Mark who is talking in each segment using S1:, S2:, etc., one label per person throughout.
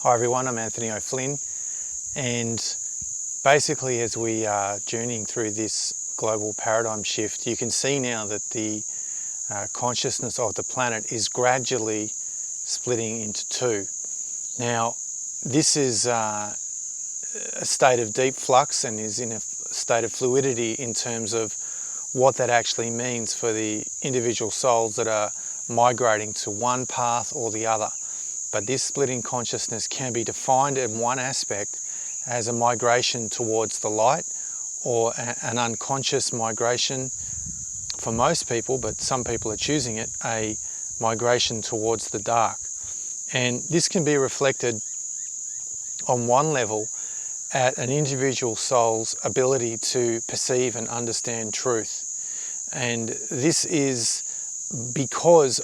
S1: Hi everyone, I'm Anthony O'Flynn, and basically as we are journeying through this global paradigm shift, you can see now that the consciousness of the planet is gradually splitting into two. Now, this is a state of deep flux and is in a state of fluidity in terms of what that actually means for the individual souls that are migrating to one path or the other. But this split in consciousness can be defined in one aspect as a migration towards the light, or an unconscious migration for most people, but some people are choosing it, a migration towards the dark. And this can be reflected on one level at an individual soul's ability to perceive and understand truth. And this is because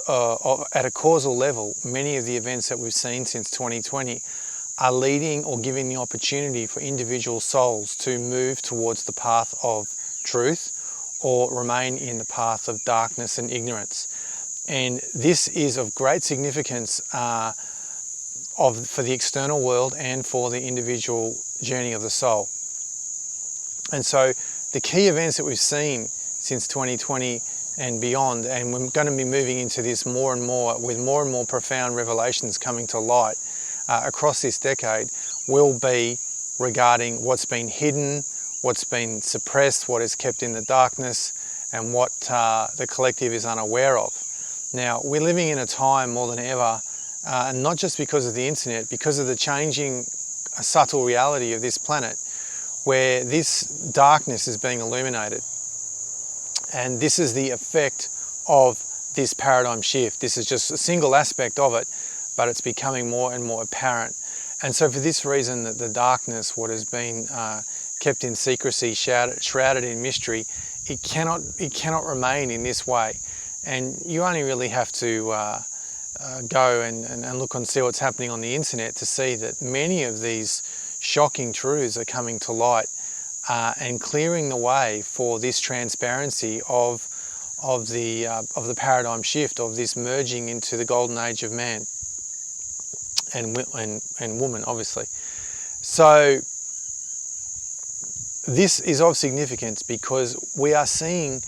S1: at a causal level, many of the events that we've seen since 2020 are leading or giving the opportunity for individual souls to move towards the path of truth or remain in the path of darkness and ignorance. And this is of great significance for the external world and for the individual journey of the soul. And so the key events that we've seen since 2020 and beyond, and we're going to be moving into this more and more with more and more profound revelations coming to light across this decade, will be regarding what's been hidden, what's been suppressed, what is kept in the darkness, and what the collective is unaware of. Now, we're living in a time more than ever, and not just because of the internet, because of the changing subtle reality of this planet, where this darkness is being illuminated. And this is the effect of this paradigm shift. This is just a single aspect of it, but it's becoming more and more apparent. And so for this reason, that the darkness, what has been kept in secrecy, shrouded in mystery, it cannot remain in this way. And you only really have to go and look and see what's happening on the internet to see that many of these shocking truths are coming to light. And clearing the way for this transparency of the paradigm shift, of this merging into the golden age of man and woman, obviously. So this is of significance because we are seeing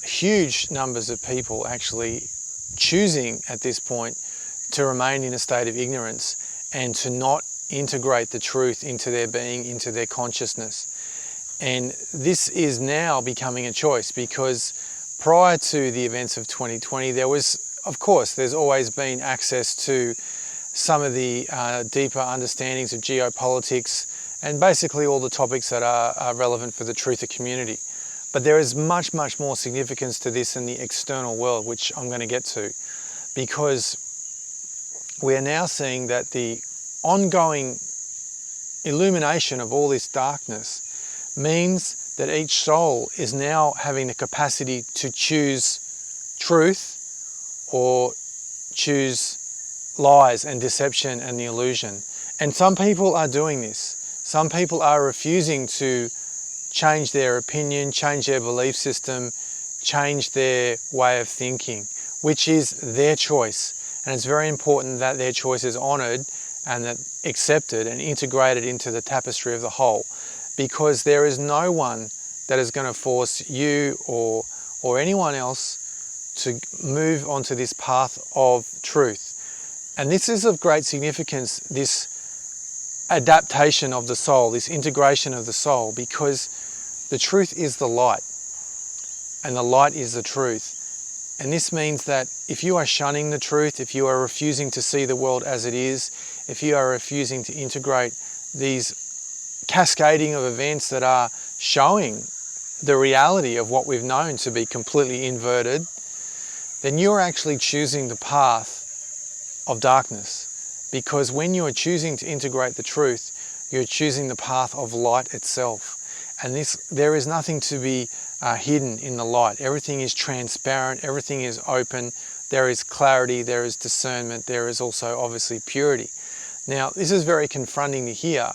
S1: huge numbers of people actually choosing at this point to remain in a state of ignorance and to not integrate the truth into their being, into their consciousness. And this is now becoming a choice, because prior to the events of 2020, there's always been access to some of the deeper understandings of geopolitics and basically all the topics that are relevant for the truther community. But there is much, much more significance to this in the external world, which I'm going to get to, because we are now seeing that the ongoing illumination of all this darkness means that each soul is now having the capacity to choose truth or choose lies and deception and the illusion. And some people are doing this. Some people are refusing to change their opinion, change their belief system, change their way of thinking, which is their choice. And it's very important that their choice is honoured and that accepted and integrated into the tapestry of the whole. Because there is no one that is going to force you or anyone else to move onto this path of truth. And this is of great significance, this adaptation of the soul, this integration of the soul, because the truth is the light and the light is the truth. And this means that if you are shunning the truth, if you are refusing to see the world as it is, if you are refusing to integrate these cascading of events that are showing the reality of what we've known to be completely inverted, then you're actually choosing the path of darkness. Because when you are choosing to integrate the truth, you're choosing the path of light itself. And there is nothing to be hidden in the light. Everything is transparent, everything is open, there is clarity, there is discernment, there is also obviously purity. Now, this is very confronting to hear,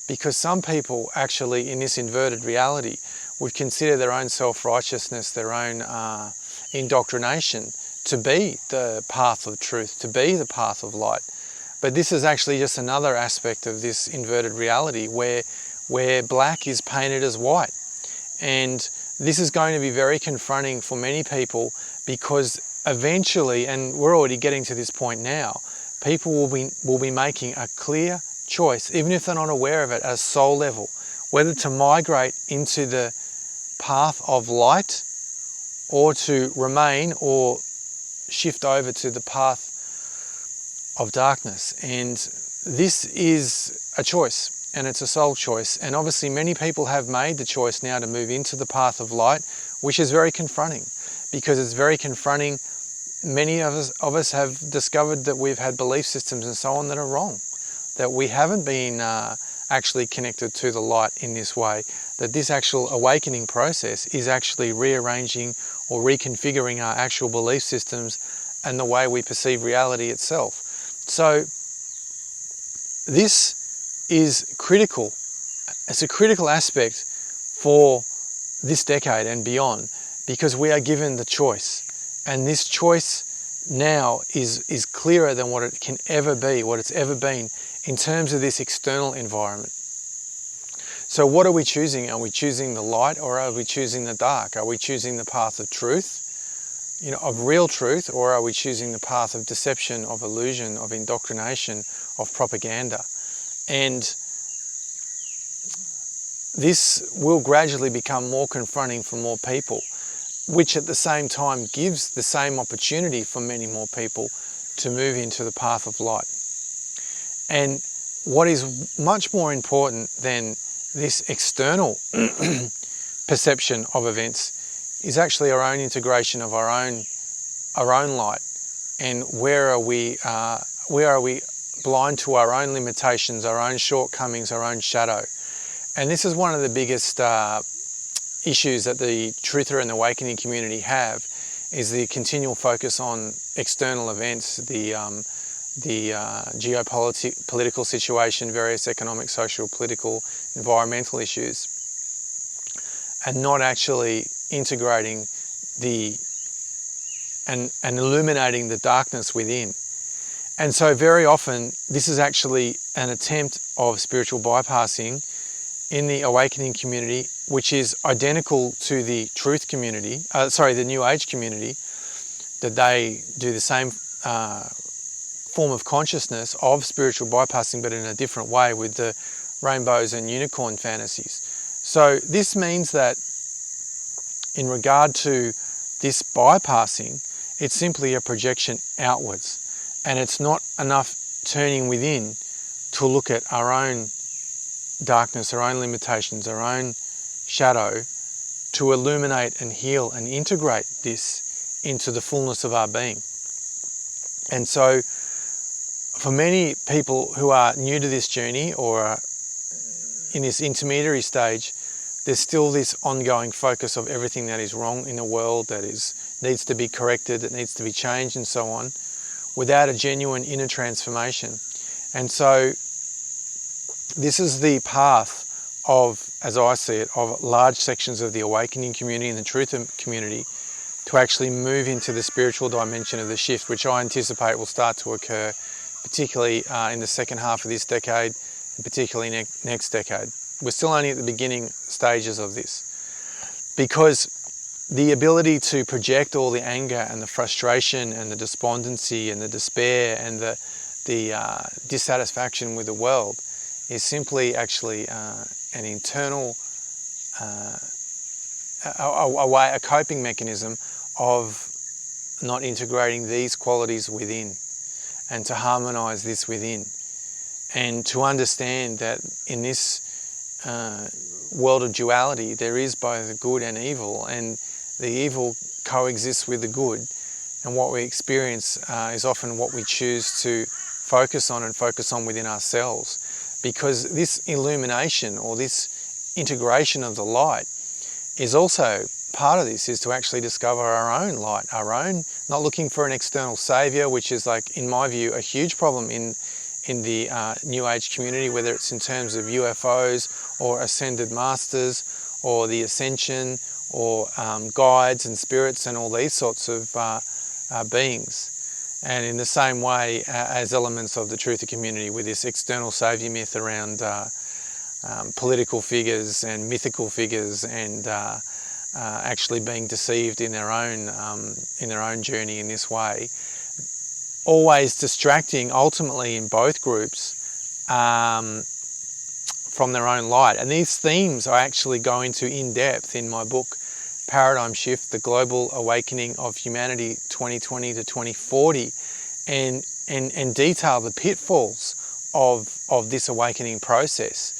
S1: because some people actually in this inverted reality would consider their own self-righteousness, their own indoctrination to be the path of truth, to be the path of light. But this is actually just another aspect of this inverted reality where black is painted as white. And this is going to be very confronting for many people, because eventually, and we're already getting to this point now, people will be making a clear choice, even if they're not aware of it, at a soul level, whether to migrate into the path of light or to remain or shift over to the path of darkness. And this is a choice, and it's a soul choice. And obviously many people have made the choice now to move into the path of light, which is very confronting, because it's very confronting. Many of us have discovered that we've had belief systems and so on that are wrong, that we haven't been actually connected to the light in this way, that this actual awakening process is actually rearranging or reconfiguring our actual belief systems and the way we perceive reality itself. So this is critical. It's a critical aspect for this decade and beyond, because we are given the choice. And this choice now is clearer than what it can ever be, what it's ever been in terms of this external environment. So what are we choosing? Are we choosing the light, or are we choosing the dark? Are we choosing the path of truth, of real truth, or are we choosing the path of deception, of illusion, of indoctrination, of propaganda? And this will gradually become more confronting for more people, which at the same time gives the same opportunity for many more people to move into the path of light. And what is much more important than this external perception of events is actually our own integration of our own light. And where are we blind to our own limitations, our own shortcomings, our own shadow? And this is one of the biggest issues that the Truther and the Awakening community have, is the continual focus on external events, the geopolitical situation, various economic, social, political, environmental issues, and not actually integrating and illuminating the darkness within. And so very often this is actually an attempt of spiritual bypassing in the Awakening community, which is identical to the Truth community, the New Age community, that they do the same form of consciousness of spiritual bypassing, but in a different way, with the rainbows and unicorn fantasies. So this means that in regard to this bypassing, it's simply a projection outwards, and it's not enough turning within to look at our own darkness, our own limitations, our own shadow, to illuminate and heal and integrate this into the fullness of our being. And so for many people who are new to this journey or are in this intermediary stage, there's still this ongoing focus of everything that is wrong in the world, that needs to be corrected, that needs to be changed and so on, without a genuine inner transformation. And so this is the path of, as I see it, of large sections of the Awakening community and the Truth community to actually move into the spiritual dimension of the shift, which I anticipate will start to occur, particularly in the second half of this decade, and particularly next decade. We're still only at the beginning stages of this, because the ability to project all the anger and the frustration and the despondency and the despair and the dissatisfaction with the world is simply actually an internal, a coping mechanism of not integrating these qualities within, and to harmonize this within, and to understand that in this world of duality there is both good and evil, and the evil coexists with the good, and what we experience is often what we choose to focus on within ourselves. Because this illumination, or this integration of the light, is also part of this, is to actually discover our own light, our own, not looking for an external saviour, which is, like, in my view, a huge problem in the New Age community, whether it's in terms of UFOs or ascended masters or the ascension or guides and spirits and all these sorts of beings. And in the same way as elements of the truther community with this external saviour myth around political figures and mythical figures and actually being deceived in their own journey in this way, always distracting ultimately in both groups from their own light. And these themes I actually go into in depth in my book Paradigm Shift, The Global Awakening of Humanity 2020 to 2040, and detail the pitfalls of this awakening process,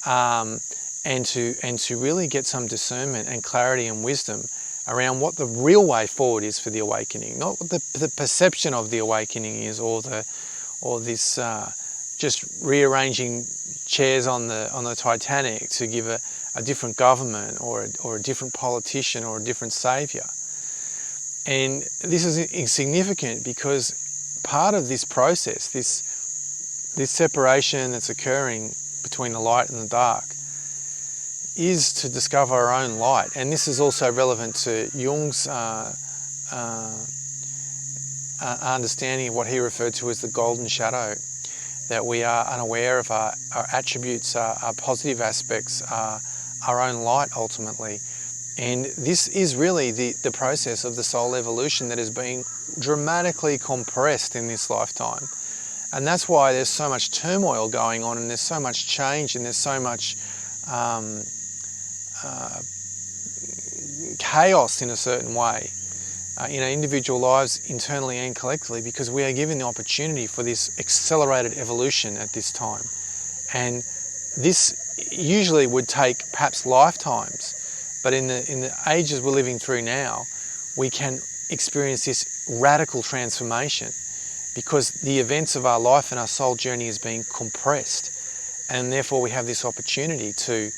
S1: and to really get some discernment and clarity and wisdom around what the real way forward is for the awakening, not what the perception of the awakening is, or this just rearranging chairs on the Titanic to give a different government or a different politician or a different saviour. And this is insignificant because part of this process, this separation that's occurring between the light and the dark, is to discover our own light. And this is also relevant to Jung's understanding of what he referred to as the golden shadow, that we are unaware of our attributes, our positive aspects, our own light ultimately. And this is really the process of the soul evolution that is being dramatically compressed in this lifetime. And that's why there's so much turmoil going on, and there's so much change, and there's so much chaos in a certain way in our individual lives, internally and collectively, because we are given the opportunity for this accelerated evolution at this time. And this usually would take perhaps lifetimes, but in the ages we're living through now, we can experience this radical transformation because the events of our life and our soul journey is being compressed, and therefore we have this opportunity to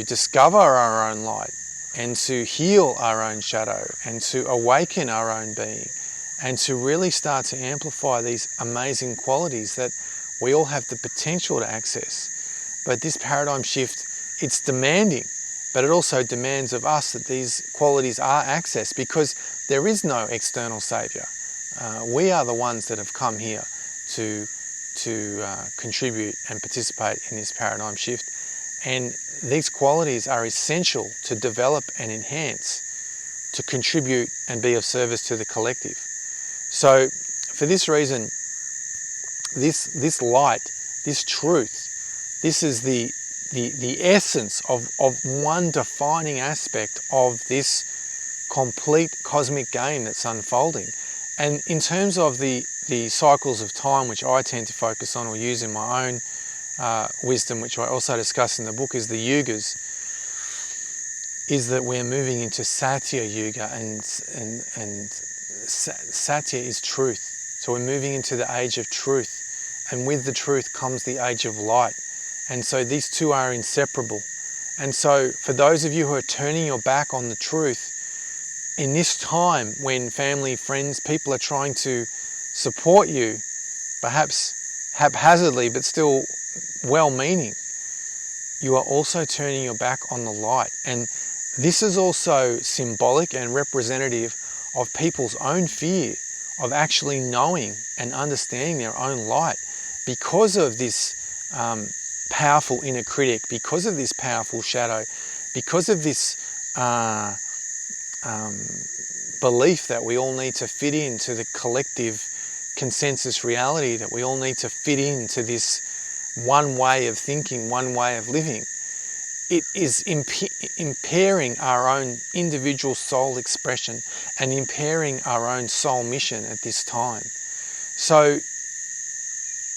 S1: discover our own light and to heal our own shadow and to awaken our own being and to really start to amplify these amazing qualities that we all have the potential to access. But this paradigm shift, it's demanding, but it also demands of us that these qualities are accessed, because there is no external saviour. We are the ones that have come here to contribute and participate in this paradigm shift. And these qualities are essential to develop and enhance, to contribute and be of service to the collective. So for this reason, this light, this truth, this is the essence of one defining aspect of this complete cosmic game that's unfolding. And in terms of the cycles of time, which I tend to focus on or use in my own wisdom, which I also discuss in the book, is the yugas, is that we're moving into Satya Yuga, and Satya is truth. So we're moving into the age of truth, and with the truth comes the age of light. And so these two are inseparable. And so for those of you who are turning your back on the truth, in this time when family, friends, people are trying to support you, perhaps haphazardly but still well-meaning, you are also turning your back on the light. And this is also symbolic and representative of people's own fear of actually knowing and understanding their own light, because of this powerful inner critic, because of this powerful shadow, because of this belief that we all need to fit into the collective consensus reality, that we all need to fit into this one way of thinking, one way of living. It is impairing our own individual soul expression and impairing our own soul mission at this time. So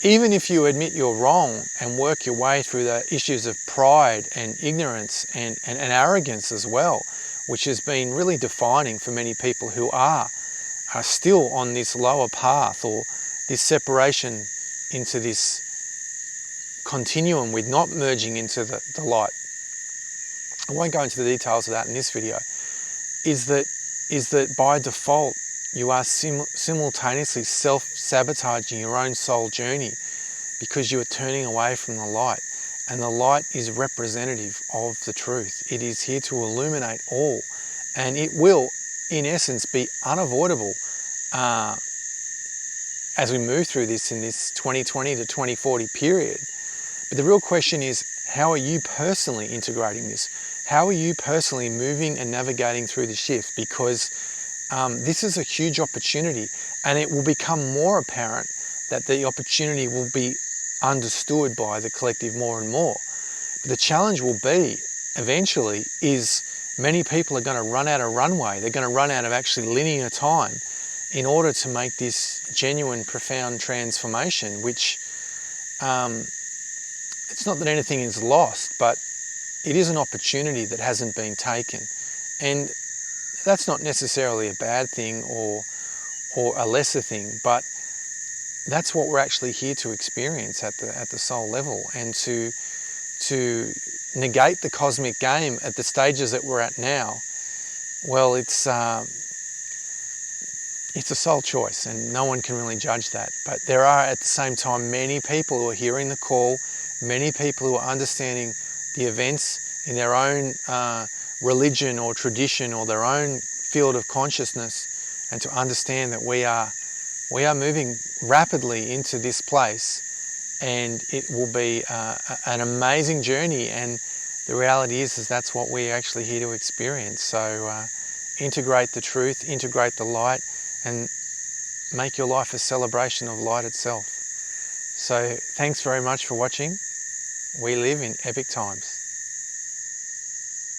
S1: even if you admit you're wrong and work your way through the issues of pride and ignorance and arrogance as well, which has been really defining for many people who are still on this lower path, or this separation into this continuum with not merging into the light. I won't go into the details of that in this video. Is that by default you are simultaneously self-sabotaging your own soul journey, because you are turning away from the light. And the light is representative of the truth. It is here to illuminate all. And it will, in essence, be unavoidable as we move through this in this 2020 to 2040 period. But the real question is, how are you personally integrating this? How are you personally moving and navigating through the shift? Because this is a huge opportunity, and it will become more apparent that the opportunity will be understood by the collective more and more. But the challenge will be, eventually, is many people are going to run out of runway. They're going to run out of actually linear time in order to make this genuine, profound transformation, which it's not that anything is lost, but it is an opportunity that hasn't been taken. And that's not necessarily a bad thing or a lesser thing, but that's what we're actually here to experience at the soul level, and to negate the cosmic game at the stages that we're at now. Well, it's a soul choice, and no one can really judge that. But there are at the same time many people who are hearing the call, many people who are understanding the events in their own religion or tradition or their own field of consciousness, and to understand that we are moving rapidly into this place, and it will be an amazing journey. And the reality is that's what we're actually here to experience. So integrate the truth, integrate the light, and make your life a celebration of light itself. So thanks very much for watching. We live in epic times.